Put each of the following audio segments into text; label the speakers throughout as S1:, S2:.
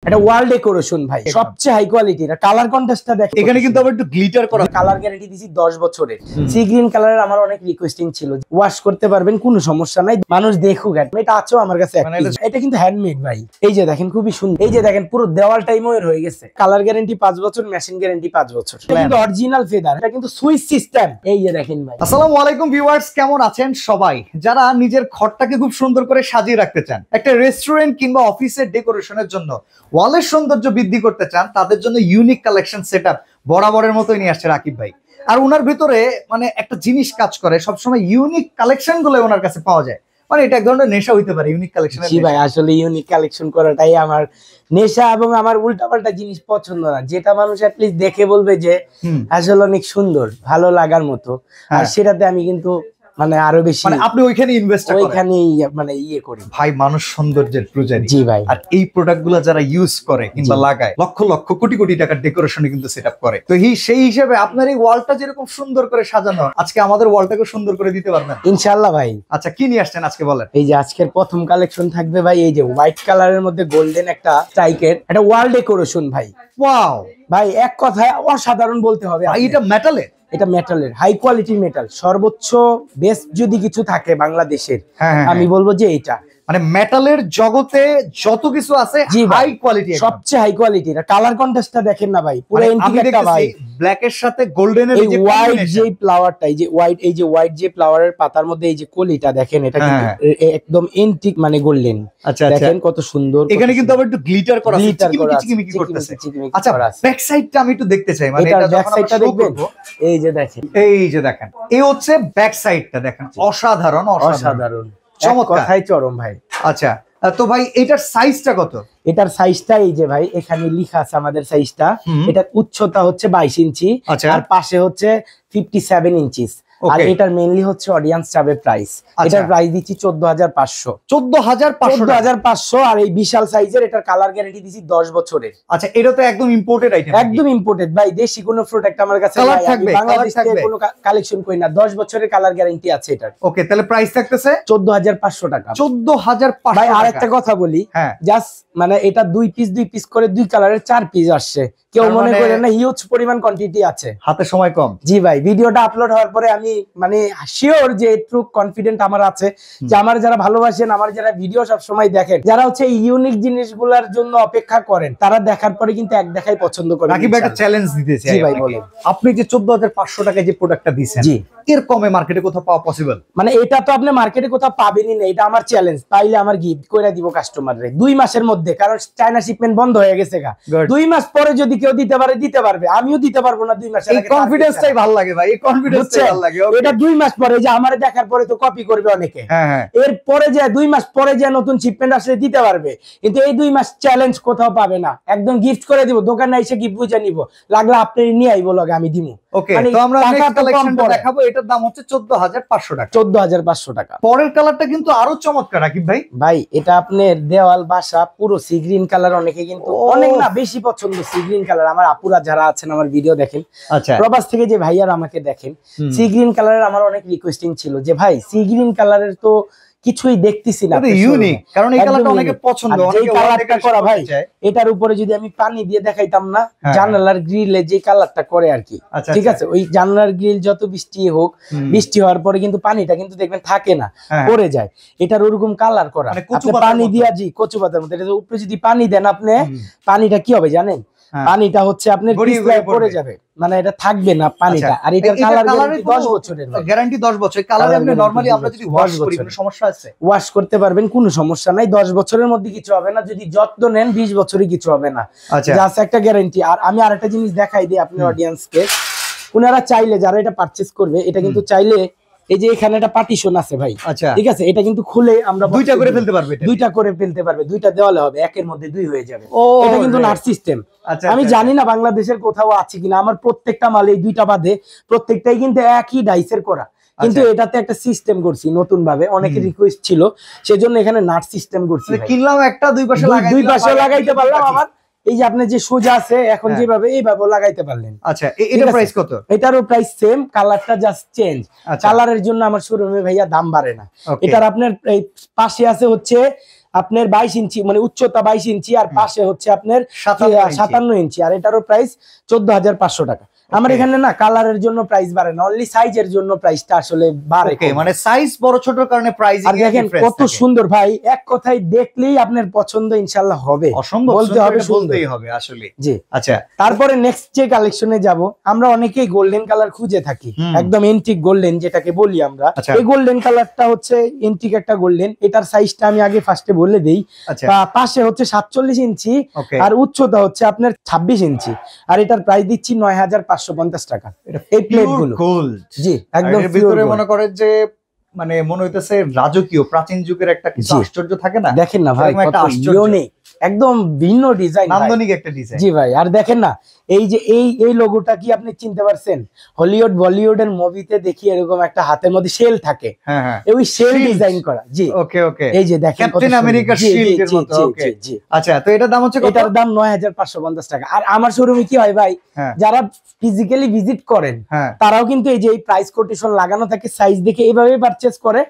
S1: এটা ওয়াল ডেকোরেশন ভাই, সবচেয়ে হাই কোয়ালিটি। এটা কালার কন্ট্রাস্টটা দেখেন,
S2: এখানে কিন্তু আবার একটু গ্লিটার করা।
S1: কালার গ্যারান্টি দিছি 10 বছরের। সি গ্রিন কালারের আমার অনেক রিকোয়েস্টিং ছিল, ওয়াশ করতে পারবেন, কোনো সমস্যা নাই, মানুষ দেখুক। এটা আছে আমার কাছে, এটা কিন্তু হ্যান্ডমেড ভাই। এই যে দেখেন খুবই সুন্দর, এই যে দেখেন পুরো দেওয়ালটাই ময়ূর হয়ে গেছে। কালার গ্যারান্টি 5 বছর, মেশিন গ্যারান্টি 5 বছর। এটা কিন্তু অরিজিনাল ফেদার, এটা কিন্তু সুইচ সিস্টেম। এই যে দেখেন ভাই।
S2: আসসালামু আলাইকুম ভিউয়ার্স, কেমন আছেন সবাই? যারা নিজের ঘরটাকে খুব সুন্দর করে সাজিয়ে রাখতে চান, একটা রেস্টুরেন্ট কিংবা অফিসের ডেকোরেশনের জন্য ওয়ালের সৌন্দর্য বৃদ্ধি করতে চান, তাদের জন্য ইউনিক কালেকশন সেটআপ বরাবরের মতোই নিয়ে আসছে রাকিব ভাই। আর ওনার ভিতরে মানে একটা জিনিস কাজ করে, সবসময় ইউনিক কালেকশন গুলো ওনার কাছে পাওয়া যায়। মানে এটা এক ধরনের নেশা হইতে পারে ইউনিক কালেকশন।
S1: জি ভাই, আসলে ইউনিক কালেকশন করাটাই আমার নেশা, এবং আমার উল্টাপাল্টা জিনিস পছন্দ না, যেটা মানুষ অ্যাটলিস্ট দেখে বলবে যে আসলে অনেক সুন্দর, ভালো লাগার মতো। আর সেটাতে আমি কিন্তু মানে আরো বেশি,
S2: মানে আপনি ওইখানে ইনভেস্ট করেন,
S1: ওইখানেই মানে ইয়ে করি
S2: ভাই। মানুষ সৌন্দর্যের পূজারী।
S1: জি ভাই।
S2: আর এই প্রোডাক্টগুলো যারা ইউজ করে কিংবা লাগায়, লক্ষ লক্ষ কোটি কোটি টাকার ডেকোরেশনে কিন্তু সেটআপ করে। তো সেই হিসেবে আপনার এই ওয়ালটা যেরকম সুন্দর করে সাজানো, আজকে আমাদের ওয়ালটাকে সুন্দর করে দিতে পারবেন
S1: ইনশাআল্লাহ ভাই।
S2: আচ্ছা, কি নিয়ে আসছেন আজকে বলেন?
S1: এই যে আজকের প্রথম কালেকশন থাকবে ভাই, এই যে হোয়াইট কালারের মধ্যে গোল্ডেন একটা স্ট্রাইকের একটা ওয়াল ডেকোরেশন ভাই।
S2: ওয়াও
S1: ভাই, এক কথায় অসাধারণ বলতে হবে।
S2: এটা মেটালের,
S1: এটা মেটালের, হাই কোয়ালিটির মেটাল, সর্বোচ্চ বেস্ট যদি কিছু থাকে বাংলাদেশের, আমি বলবো যে এটা।
S2: মানে মেটালের জগতে যত কিছু আছে হাই কোয়ালিটি,
S1: সবচেয়ে হাই কোয়ালিটি। এটা কালার কন্ট্রাস্টটা দেখেন না ভাই, পুরো এন্টিক একটা ভাই।
S2: ব্ল্যাক এর সাথে গোল্ডেন এর এই যে
S1: হোয়াইট যে ফ্লাওয়ারটা, এই যে হোয়াইট, এই যে হোয়াইট যে ফ্লাওয়ারের পাতার মধ্যে এই যে কলিটা দেখেন, এটা কিন্তু একদম এন্টিক মানে গোল্ডেন।
S2: আচ্ছা,
S1: দেখেন কত সুন্দর।
S2: এখানে কিন্তু আবার একটু গ্লিটার করা আছে, চিকমিকি করতেছে। আচ্ছা, ব্যাক সাইডটা আমি একটু দেখতে চাই, মানে এটা
S1: ব্যাক সাইডটা দেখবেন। এই যে দেখেন,
S2: এই যে দেখেন, এই হচ্ছে ব্যাক সাইডটা দেখেন, অসাধারণ
S1: অসাধারণ, চমৎকার চরম ভাই।
S2: আচ্ছা, তো ভাই এটার সাইজটা কত?
S1: এটার সাইজটা এই যে ভাই, এখানে লেখা আছে আমাদের সাইজটা। এটা উচ্চতা হচ্ছে 22 ইঞ্চি, আর পাশে হচ্ছে 57 ইঞ্চিস। আর এটার মেইনলি হচ্ছে অডিয়েন্স চাবে প্রাইস। এটার প্রাইস দিচ্ছি 14,500। 14,500। আর এই বিশাল সাইজের এটার কালার গ্যারান্টি দিচ্ছি 10 বছরের।
S2: আচ্ছা, এটা তো একদম ইম্পোর্টেড আইটেম।
S1: একদম ইম্পোর্টেড ভাই, দেশি কোনো প্রোডাক্ট আমার কাছে নাই, বাংলাদেশ থেকে কোনো কালেকশন করি না। 10 বছরের কালার গ্যারান্টি আছে এটার।
S2: ওকে, তাহলে প্রাইস থাকতেছে
S1: 14,500 টাকা।
S2: 14,500
S1: ভাই। আরেকটা কথা বলি, জাস্ট মানে এটা 2 পিস করে 2 কালারের 4 পিস আসছে। কেউ মনে করে না হিউজ পরিমাণ কোয়ান্টিটি আছে,
S2: হাতে সময় কম।
S1: জি ভাই, ভিডিওটা আপলোড হওয়ার পরে আমি মানে শিওর যে একটু কনফিডেন্ট আমার আছে যে আমার যারা ভালোবাসেন, আমার যারা ভিডিও সব সময় দেখেন, যারা হচ্ছে ইউনিক জিনিসগুলোর জন্য অপেক্ষা করেন, তারা দেখার পরে কিন্তু এক দেখাই পছন্দ করেন।
S2: নাকি ভাই একটা চ্যালেঞ্জ দিতে চাই।
S1: জি ভাই বলেন।
S2: আপনি যে 14,500 টাকায় যে প্রোডাক্টটা দিবেন, জি, এর কমে মার্কেটে কোথাও পাওয়া পসিবল? মানে
S1: এটা তো আপনি মার্কেটে কোথাও পাবেনই না, এটা আমার চ্যালেঞ্জ। পাইলে আমার গিফট কইরা দিব কাস্টমাররে 2 মাসের মধ্যে, কারণ চায়না শিপমেন্ট বন্ধ হয়ে গেছে গা। 2 মাস পরে যদি কেউ দিতে পারে দিতে পারবে, আমিও দিতে পারবো না 2 মাসের আগে।
S2: এই কনফিডেন্সটাই ভালো লাগে ভাই, এই কনফিডেন্সটাই ভালো লাগে।
S1: এটা 2 মাস পরে যে আমারে দেখার পরে তো কপি করবে অনেকে, এর পরে যে 2 মাস পরে যে নতুন শিপমেন্ট আসলে দিতে পারবে, কিন্তু এই 2 মাস চ্যালেঞ্জ কোথাও পাবে না। একদম গিফট করে দিব, দোকানে এসে গিফট বুঝে নিব, লাগলে আপনি নিয়ে আইবো লগে, আমি দিমু।
S2: ওকে, তো আমরা নেক্সট কালেকশনটা দেখাবো। এটার দাম হচ্ছে 14,500 টাকা।
S1: 14,500 টাকা।
S2: পরের কালারটা কিন্তু আরো চমৎকার রাকিব ভাই।
S1: ভাই, এটা আপনার দেওয়াল বাসা পুরো সি গ্রিন কালার, অনেকে কিন্তু অনেক না বেশি পছন্দ সি গ্রিন কালার। আমার আপুরা যারা আছেন আমার ভিডিও দেখেন,
S2: আচ্ছা,
S1: প্রবাস থেকে যে ভাইয়ারা আমাকে দেখেন, সি গ্রিন কালারের আমার অনেক রিকোয়েস্টিং ছিল যে ভাই সি গ্রিন কালারের তো কিছুই দেখতেছি না,
S2: ইউনিক, কারণ এই কালারটা অনেকে পছন্দ,
S1: অনেকে কালারটা করা ভাই। এটার উপরে যদি আমি পানি দিয়ে দেখাইতাম না, জানালার গ্রিলে যে কালারটা করে আর কি, ঠিক আছে, ওই জানালার গ্রিল যত বৃষ্টি হোক, বৃষ্টি হওয়ার পরে কিন্তু পানিটা কিন্তু দেখবেন থাকে না, পড়ে যায়। এটার ওরকম কালার করা, আপনি পানি দিয়া, জি, কচু পাতার মতো। এটা উপরে যদি পানি দেন আপনি, পানিটা কি হবে জানেন? পানিটা হচ্ছে আপনার পড়ে যাবে, মানে এটা থাকবে না পানিটা। আর এটার কালার গ্যারান্টি 10 বছরের,
S2: গ্যারান্টি 10 বছর। কালার আপনি নরমালি আমরা যদি ওয়াশ করি কোনো সমস্যা আছে? ওয়াশ
S1: করতে পারবেন, কোনো সমস্যা নাই। 10 বছরের মধ্যে কিছু হবে না, যদি যত্ন নেন 20 বছরই কিছু হবে না, জাস্ট একটা গ্যারান্টি। আর আমি আরেকটা জিনিস দেখাই দিই আপনার অডিয়েন্সকে, উনারা চাইলে যারা এটা পারচেজ করবে, এটা কিন্তু চাইলে এই যে এখানে একটা পার্টিশন আছে ভাই, ঠিক আছে, এটা কিন্তু খুলে আমরা
S2: দুইটা করে ফেলতে পারবে,
S1: দুইটা দেওয়ালে হবে, একের মধ্যে 2 হয়ে যাবে। এটা কিন্তু নাট সিস্টেম। আমি জানি না বাংলাদেশের কোথাও আছে কিনা, আমার প্রত্যেকটা মাল এই 2টা বাদে প্রত্যেকটাই কিন্তু একই ডাইসের করা, কিন্তু এটাতে একটা সিস্টেম করছি নতুন ভাবে, অনেকের রিকোয়েস্ট ছিল, সেজন্য এখানে নাট সিস্টেম করছি।
S2: কিনলাম একটা, দুই পাশে
S1: লাগাইতে পারলাম। আমার এই যে আপনি যে সোজা আছে এখন যেভাবে, এইভাবে লাগাইতে পারলেন।
S2: আচ্ছা, এটার প্রাইস কত?
S1: এটারও প্রাইস সেম, কালারটা জাস্ট চেঞ্জ। কালারের জন্য আমার শোরুমে ভাইয়া দাম বাড়ে না। এটার আপনার এই পাশে আছে হচ্ছে আপনার 22 ইঞ্চি, মানে উচ্চতা 22 ইঞ্চি আর পাশে হচ্ছে আপনার 57 ইঞ্চি, আর এটারও প্রাইস 14,500 টাকা। আমার এখানে না কালারের জন্য প্রাইস বাড়ে না, অনলি সাইজের জন্য প্রাইসটা আসলে বাড়ে।
S2: মানে সাইজ বড় ছোটর কারণে প্রাইস।
S1: আর দেখেন কত সুন্দর ভাই, এক কথায় দেখলেই আপনার পছন্দ ইনশাআল্লাহ হবে,
S2: অসম্ভব
S1: বলতে হবে,
S2: বলতেই হবে আসলে।
S1: জি
S2: আচ্ছা,
S1: তারপরে নেক্সট যে কালেকশনে যাব, আমরা অনেকেই গোল্ডেন কালার খুঁজে থাকি, একদম এন্টিক গোল্ডেন যেটাকে বলি আমরা। এই গোল্ডেন কালারটা হচ্ছে এন্টিক একটা গোল্ডেন, এটার সাইজটা আমি আগে ফার্স্টে বলে দেই। পাশে হচ্ছে 47 ইঞ্চি আর উচ্চতা হচ্ছে আপনার 26 ইঞ্চি, আর এটার প্রাইস দিচ্ছি 9,550 টাকা। এই প্লেট গুলো জি একদম
S2: ভিতরে মনে করেন যে মানে মনে হইতেছে রাজকীয় প্রাচীন যুগের একটা কিছু আশ্চর্য থাকে না,
S1: দেখেন না ভাই কত ইউনিক, একদম ভিন্ন ডিজাইন,
S2: নান্দনিক একটা ডিজাইন।
S1: জি ভাই, আর দেখেন না এই যে এই লোগোটা কি আপনি চিনতে পারছেন? হলিউড বলিউড এর মুভিতে দেখি এরকম একটা হাতের মধ্যে শেল থাকে,
S2: হ্যাঁ হ্যাঁ,
S1: ওই শেল ডিজাইন করা। জি
S2: ওকে ওকে,
S1: এই যে দেখেন
S2: ক্যাপ্টেন আমেরিকার শিল্ডের মতো। ওকে আচ্ছা, তো এটার দাম হচ্ছে কত?
S1: এটার দাম 9,550 টাকা। আর আমার শোরুমে কি হয় ভাই, যারা ফিজিক্যালি ভিজিট করেন তারাও কিন্তু এই যে এই প্রাইস কোটেশন লাগানো থাকে, সাইজ দেখে এইভাবে পারচেজ করে।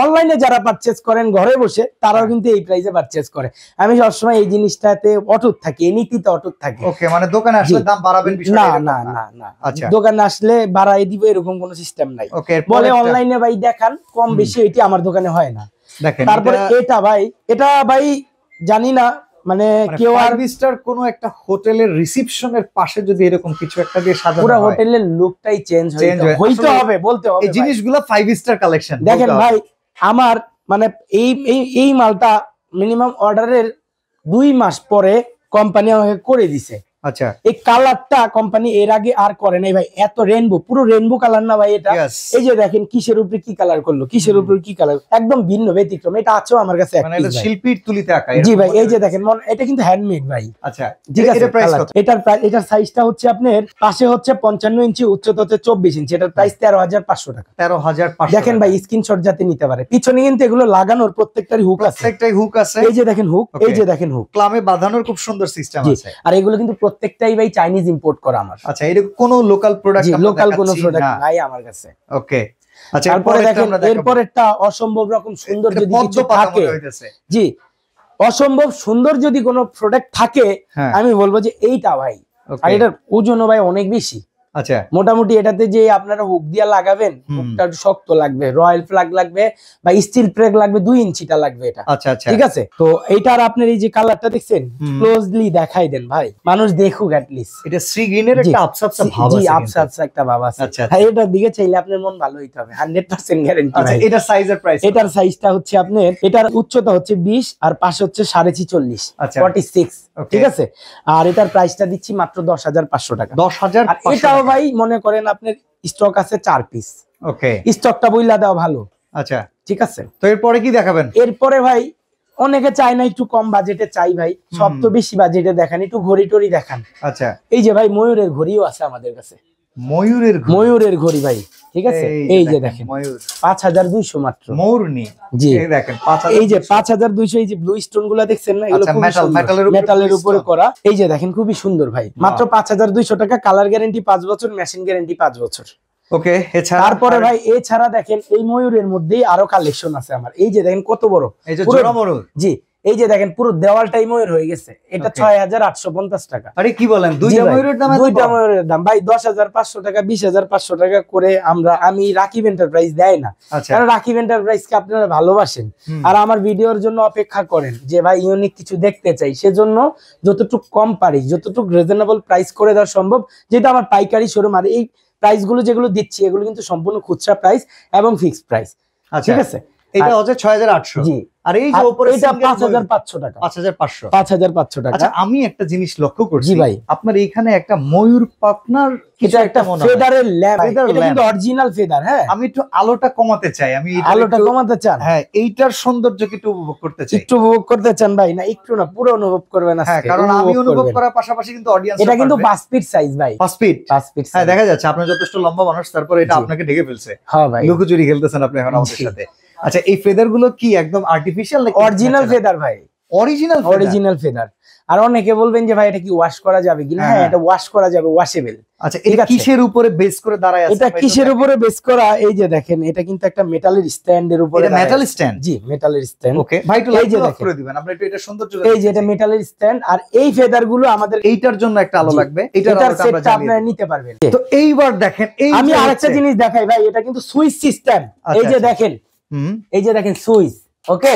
S1: অনলাইনে যারা পারচেজ করেন ঘরে বসে, তারাও কিন্তু এই প্রাইসে পারচেজ করে। আমি সবসময় এই জিনিসটাতে অটুট থাকি, এই নীতিতে অটুট থাকি।
S2: ওকে, মানে দোকানে আসলে দাম বাড়াবেন বিষয়টা?
S1: না না না না, আচ্ছা দোকানে আসলে বাড়াই দিব এরকম কোনো সিস্টেম নাই। বলে অনলাইনে ভাই দেখান কম বেশি, এটি আমার দোকানে হয় না। তারপরে এটা ভাই জানি না মানে কেউ আর
S2: স্টার কোন একটা হোটেলের রিসেপশনের পাশে যদি এরকম কিছু একটা দিয়ে সাজানো হয়,
S1: পুরো হোটেলের লুকটাই চেঞ্জ হইতে হবে, বলতে হবে।
S2: এই জিনিসগুলো 5 স্টার কালেকশন।
S1: দেখেন ভাই, আমার মানে এই মালটা মিনিমাম অর্ডারের 2 মাস পরে কোম্পানি আমাকে করে দিছে।
S2: আচ্ছা,
S1: এই কালারটা কোম্পানি এর আগে আর করে নাই ভাই, এত রেইনবো, পুরো রেইনবো কালার না ভাই এটা। এই যে দেখেন কিসের উপরে কি কালার করলো, কিসের উপরে কি কালার, একদম ভিন্ন ব্যতিক্রম। এটা আছে আমার কাছে
S2: মানে এটা শিল্পীর তুলিতে আঁকা।
S1: জি ভাই, এই যে দেখেন এটা কিন্তু হ্যান্ডমেড ভাই।
S2: আচ্ছা
S1: ঠিক আছে, এটার সাইজটা হচ্ছে আপনার পাশে হচ্ছে 55 ইঞ্চি, উচ্চতা হচ্ছে 24 ইঞ্চি, এটার প্রাইস 13,500 টাকা।
S2: 13,500।
S1: দেখেন ভাই স্ক্রিনশট যাতে নিতে পারে, পিছনে কিন্তু এগুলো লাগানোর প্রত্যেকটারই হুক আছে,
S2: প্রত্যেকটাই হুক আছে।
S1: এই যে দেখেন হুক, এই যে দেখেন হুক,
S2: ক্লামে বাঁধানোর খুব সুন্দর সিস্টেম আছে। আর
S1: এগুলো কিন্তু প্রত্যেকটাই ভাই চাইনিজ ইম্পোর্ট করা আমার।
S2: আচ্ছা, এটা কোন লোকাল প্রোডাক্ট?
S1: লোকাল কোন প্রোডাক্ট নাই আমার কাছে।
S2: ওকে আচ্ছা,
S1: তারপরে দেখেন এরপর অসম্ভব রকম সুন্দর যদি কিছু থাকে, জি অসম্ভব সুন্দর যদি কোনো প্রোডাক্ট থাকে, আমি বলবো যে এইটা ভাই। আর এটার ওজনও ভাই অনেক বেশি।
S2: আচ্ছা,
S1: মোটামুটি এটাতে যে আপনারা হুক দিয়া লাগাবেন, হুকটা শক্ত লাগবে, রয়্যাল ফ্ল্যাগ লাগবে বা স্টিল প্লেগ লাগবে, 2 ইঞ্চিটা লাগবে এটা।
S2: আচ্ছা আচ্ছা,
S1: ঠিক আছে। তো এইটার আপনার এই যে কালারটা দেখছেন, ক্লোজলি দেখাই দেন ভাই, মানুষ দেখুক অ্যাট লিস্ট।
S2: এটা সি গ্রিনের একটা আবসাবসা ভাব আছে।
S1: জি আবসাবসা একটা ভাব আছে।
S2: আচ্ছা,
S1: হ্যাঁ, এটার দিকে চাইলে আপনার মন ভালো হইতে হবে, 100% গ্যারান্টি।
S2: আচ্ছা, এটার সাইজের প্রাইস?
S1: এটার সাইজটা হচ্ছে আপনার, এটার উচ্চতা হচ্ছে 20 আর পাশে হচ্ছে 46.5, 46। ঠিক আছে। আর এটার প্রাইসটা দিচ্ছি মাত্র 10,500 টাকা।
S2: 10,500।
S1: এটাও ভাই মনে করেন আপনার স্টক আছে 4 পিস।
S2: ওকে,
S1: স্টকটা বইলা দেওয়া ভালো।
S2: আচ্ছা
S1: ঠিক আছে।
S2: তো এরপরে কি দেখাবেন?
S1: এরপরে ভাই অনেকে চায় না একটু কম বাজেটে চাই ভাই, সব তো বেশি বাজেটে দেখান, একটু ঘড়ি টড়ি দেখান।
S2: আচ্ছা,
S1: এই যে ভাই ময়ূরের ঘড়িও আছে আমাদের কাছে। ময়ূরের ঘড়ি ভাই, ঠিক আছে। এই যে দেখেন ময়ূর 5,200 মাত্র।
S2: ময়ূরনি,
S1: জি
S2: এই দেখেন
S1: এই যে 5,200। এই যে ব্লু স্টোন গুলা দেখছেন না, এগুলো মেটালের উপরে করা। এই যে দেখেন খুবই সুন্দর ভাই, মাত্র 5,200 টাকা। কালার গ্যারান্টি 5 বছর, মেশিন গ্যারান্টি 5 বছর।
S2: ওকে,
S1: তারপরে ভাই এছাড়া দেখেন এই ময়ূরের মধ্যেই আরো কালেকশন আছে আমার। এই যে দেখেন কত বড়,
S2: এই যে জোড়া ময়ূর।
S1: জি এই যে দেখেন পুরো দেওয়ালটাই ময়ূর হয়ে গেছে। এটা 6,850 টাকা।
S2: আরে কি বলেন, দুইটা ময়ূরের দাম?
S1: দুইটা ময়ূরের দাম ভাই 10,500 টাকা, 20,500 টাকা করে আমি রাকিব এন্টারপ্রাইজ দেয় না, কারণ রাকিব এন্টারপ্রাইজ কে আপনারা ভালোবাসেন আর আমার ভিডিওর জন্য অপেক্ষা করেন যে ভাই ইউনিক কিছু দেখতে চাই, সেজন্য যতটুকু কম পারি, যতটুকু রিজনেবল প্রাইস করে দেওয়া সম্ভব, যেটা আমার পাইকারি শোরুম। আর এই প্রাইস গুলো যেগুলো দিচ্ছি এগুলো কিন্তু সম্পূর্ণ খুচরা প্রাইস এবং ফিক্সড প্রাইস। ঠিক আছে।
S2: এটা হচ্ছে 6,800।
S1: জি,
S2: আর এই যে উপরে
S1: এটা 5,500 টাকা।
S2: 5,500 টাকা। আচ্ছা, আমি একটা জিনিস লক্ষ্য করছি
S1: ভাই,
S2: আপনার এইখানে একটা ময়ূর পাখনার
S1: এটা একটা ফেদারের ল্যাম্প, এটা কিন্তু অরিজিনাল ফেদার। হ্যাঁ,
S2: আমি একটু আলোটা কমাতে চাই, আমি
S1: আলোটা কমাতে চান?
S2: হ্যাঁ, এইটার সৌন্দর্যকে একটু উপভোগ করতে চাই।
S1: একটু উপভোগ করতে চান ভাই? না একটু না, পুরো অনুভব করবেন।
S2: হ্যাঁ, কারণ আমি অনুভব করার পাশাপাশি কিন্তু অডিয়েন্স।
S1: এটা কিন্তু 5 ফিট সাইজ ভাই,
S2: 5 ফিট।
S1: হ্যাঁ,
S2: দেখা যাচ্ছে আপনার যথেষ্ট লম্বা মানুষ, তারপরে এটা আপনাকে ঢেকে ফেলছে।
S1: হ্যাঁ ভাই,
S2: লুকোচুরি খেলতেছেন আপনি এখন আমাদের সাথে। আচ্ছা, এই ফেদার গুলো কি একদম আর্টিফিশিয়াল নাকি
S1: অরিজিনাল ফেদার ভাই? Original feather. আর অনেকে বলবেন যে ভাই এটা কি ওয়াশ করা যাবে কিনা, হ্যাঁ এটা ওয়াশ করা যাবে, ওয়াশেবল।
S2: আচ্ছা, এটা কিসের উপরে বেস করে দাঁড়ায় আছে?
S1: এটা কিসের উপরে বেস করা? এই যে দেখেন, এটা কিন্তু একটা মেটালের স্ট্যান্ডের উপরে।
S2: এটা মেটাল স্ট্যান্ড?
S1: জি, মেটালের স্ট্যান্ড।
S2: ওকে ভাই, একটু লাইট অফ করে দিবেন, আমরা একটু এটা সৌন্দর্য।
S1: এই যে এটা মেটালের স্ট্যান্ড, আর এই ফেদার গুলো আমাদের
S2: এইটার জন্য একটা আলো লাগবে, এটার আলোটা আমরা
S1: আপনারা নিতে পারবেন।
S2: তো এইবার দেখেন,
S1: আমি আরেকটা জিনিস দেখাই ভাই, এটা কিন্তু সুইচ সিস্টেম। এই যে দেখেন, এই যে দেখেন সুইচ, ওকে,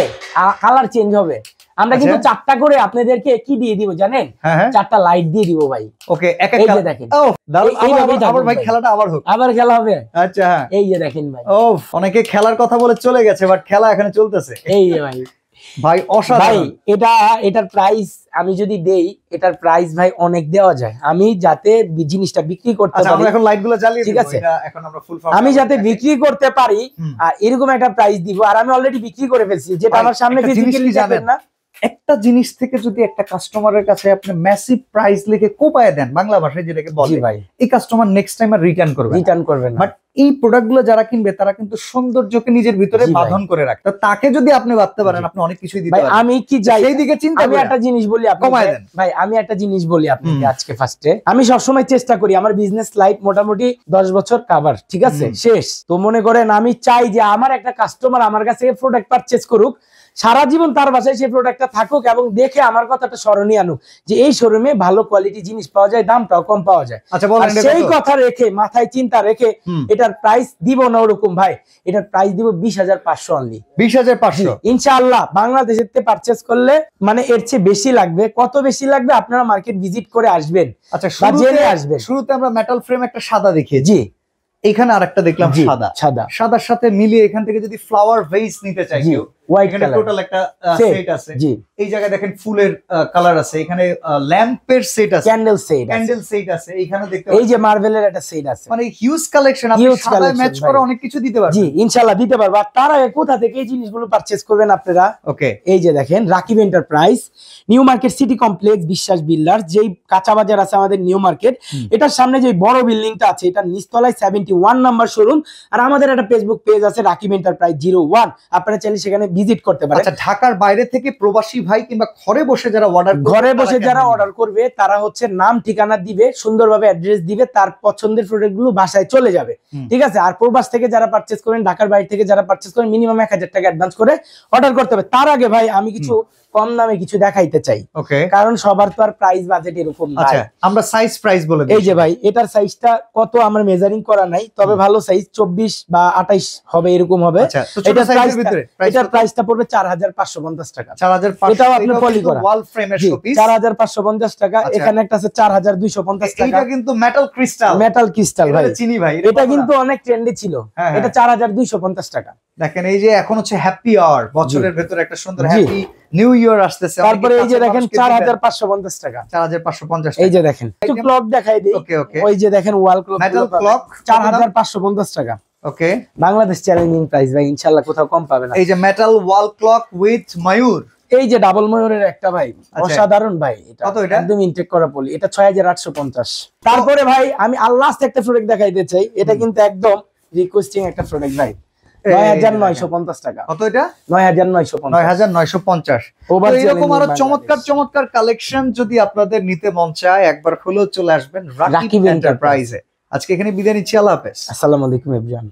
S1: কালার চেঞ্জ হবে। আমরা কিন্তু 4টা করে আপনাদেরকে কি দিয়ে দিব জানেন? 4টা লাইট দিয়ে দিব ভাই।
S2: ওকে, এক এক
S1: এই যে দেখেন,
S2: আবার ভাই খেলাটা আবার হোক,
S1: আবার খেলা হবে।
S2: আচ্ছা,
S1: এই যে দেখেন ভাই,
S2: ও অনেকে খেলার কথা বলে চলে গেছে, বাট খেলা এখানে চলতেছে।
S1: এই যে ভাই,
S2: ভাই অসাধারণ।
S1: এটার প্রাইস আমি যদি দেই, এটার প্রাইস ভাই অনেক দেওয়া যায়। আমি যাতে জিনিসটা বিক্রি করতে পারি,
S2: আমরা এখন লাইটগুলো জ্বালিয়ে
S1: ঠিক আছে,
S2: এখন আমরা ফুল
S1: আমি যাতে বিক্রি করতে পারি আর এরকম একটা প্রাইস দিব। আর আমি অলরেডি বিক্রি করে ফেলছি, যেটা আমার সামনে ফিজিক্যালি যাবেন না।
S2: একটা জিনিস থেকে যদি একটা কাস্টমারের কাছে আপনি ম্যাসিভ প্রাইস লিখে কোপায় দেন, বাংলা ভাষায় যেটাকে বলে, এই কাস্টমার নেক্সট টাইম আর রিটার্ন করবে না। বাট এই প্রোডাক্টগুলো যারা কিনবে তারা কিন্তু সৌন্দর্যকে নিজের ভিতরে বাঁধন করে রাখে। তো তাকে যদি আপনি ভাবতে পারেন, আপনি অনেক কিছুই দিতে পারেন।
S1: আমি কি যাই
S2: সেই দিকে চিন্তা
S1: আমি একটা জিনিস বলি আপনাকে ভাই, আমি একটা জিনিস বলি আপনাকে আজকে ফার্স্টে। আমি সবসময় চেষ্টা করি আমার বিজনেস লাইফ মোটামুটি 10 বছর কভার, ঠিক আছে, শেষ। তো মনে করেন আমি চাই যে আমার একটা কাস্টমার আমার কাছে প্রোডাক্ট পারচেজ করুক, সারা জীবন তার বাসায় সেই প্রোডাক্টটা থাকুক এবং দেখে আমার কথাটা স্মরণীয় আনুক যে এই শোরুমে ভালো কোয়ালিটি জিনিস পাওয়া যায়, দামটাও কম পাওয়া যায়। সেই কথা রেখে, মাথায় চিন্তা রেখে এটার প্রাইস দিব না ওরকম ভাই, এটার প্রাইস দিব 20,500 অনলি।
S2: 20,500
S1: ইনশাআল্লাহ। বাংলাদেশের থেকে পারচেজ করলে মানে এর চেয়ে বেশি লাগবে। কত বেশি লাগবে আপনারা মার্কেট ভিজিট করে আসবেন।
S2: আচ্ছা, শুরুতে আমরা মেটাল ফ্রেম একটা সাদা দেখিয়েছি, জি, এখানে আরেকটা দেখলাম সাদার সাথে মিলিয়ে এখান থেকে যদি ফ্লাওয়ার ভেস নিতে চাই কেউ, এখানে টোটাল একটা সেট আছে। এই জায়গায় দেখেন ফুলের কালার আছে, এখানে ল্যাম্পের সেট আছে, ক্যান্ডেল সেট আছে, এখানে দেখতে এই যে মার্বেলের একটা সেট আছে। মানে হিউজ কালেকশন, আপনি সাদায় ম্যাচ করে অনেক কিছু দিতে পারবেন।
S1: জি, ইনশাআল্লাহ দিতে পারবো। আর তার আগে কোথা থেকে এই জিনিসগুলো পারচেজ করবেন আপনারা?
S2: ওকে,
S1: এই যে দেখেন, Rakib enterprise, new market city complex, বিশ্বাস বিল্ডার্স, যেই কাঁচা বাজার আছে আমাদের নিউ মার্কেট, এটার সামনে যে বড় বিল্ডিংটা আছে, এটা নিচতলায় 71 নাম্বার শোরুম। আর আমাদের একটা ফেসবুক পেজ আছে রাকিব এন্টারপ্রাইজ 01, আপনারা চাইলে সেখানে ভিজিট করতে পারেন।
S2: আচ্ছা, ঢাকার বাইরে থেকে প্রবাসী ভাই কিংবা ঘরে বসে যারা
S1: অর্ডার করবে, তারা হচ্ছে নাম ঠিকানা দিবে, সুন্দরভাবে অ্যাড্রেস দিবে, তার পছন্দের প্রোডাক্ট গুলো বাসায় চলে যাবে, ঠিক আছে। আর প্রবাস থেকে যারা পারচেজ করেন, ঢাকার বাইরে থেকে যারা পারচেজ করেন, মিনিমাম 1000 টাকা অ্যাডভান্স করে অর্ডার করতে হবে। তার আগে ভাই আমি কিছু কম দামে কিছু দেখাইতে চাই, কারণ সবার তো আর প্রাইস বাজেট এরকম না।
S2: আমরা সাইজ প্রাইস বলে দিই।
S1: এই যে ভাই, এটার সাইজটা কত আমার মেজারিং করা নাই, তবে ভালো সাইজ 24 বা 28 হবে, এরকম হবে। এটার প্রাইসটা পড়বে 4,550 টাকা।
S2: 4,500,
S1: এটাও আপনি পলি করা
S2: ওয়াল ফ্রেমের শোপিস
S1: 4,550 টাকা। এখানে একটা আছে 4,250 টাকা।
S2: এটা কিন্তু মেটাল ক্রিস্টাল
S1: ভাই,
S2: চিনি ভাই,
S1: এটা কিন্তু অনেক ট্রেন্ডে ছিল। এটা 4,250 টাকা।
S2: দেখেন, এই যে এখন হচ্ছে হ্যাপি আওয়ার, বছরের ভিতরে একটা সুন্দর হ্যাপি নিউ ইয়ার আসতেছে।
S1: তারপরে এই যে দেখেন 4,550 টাকা।
S2: 4,550
S1: এই যে দেখেন, একটু ক্লক দেখাই দিই। ওই যে দেখেন ওয়াল ক্লক,
S2: মেটাল ক্লক
S1: 4,550 টাকা।
S2: ওকে,
S1: বাংলাদেশ চ্যালেঞ্জিং প্রাইস ভাই, ইনশাআল্লাহ কোথাও কম পাবে না।
S2: এই যে মেটাল ওয়াল ক্লক উইথ ময়ূর,
S1: এই যে ডাবল ময়ূরের একটা ভাই, অসাধারণ ভাই। এটা একদম ইনটেক করা পলি, এটা 6,850। তারপরে ভাই আমি লাস্ট একটা প্রোডাক্ট দেখাইতে চাই, এটা কিন্তু একদম রিকোয়েস্টিং একটা প্রোডাক্ট ভাই, 9,950 টাকা।
S2: কত এটা?
S1: 9,950।
S2: এরকম আরো চমৎকার কালেকশন যদি আপনাদের নিতে মন চায়, একবার হলেও চলে আসবেন রাকিব এন্টারপ্রাইজে। আজকে এখানে বিদায় নিচ্ছি, আল্লাহ হাফেজ,
S1: আসসালামু আলাইকুম এভরিওয়ান।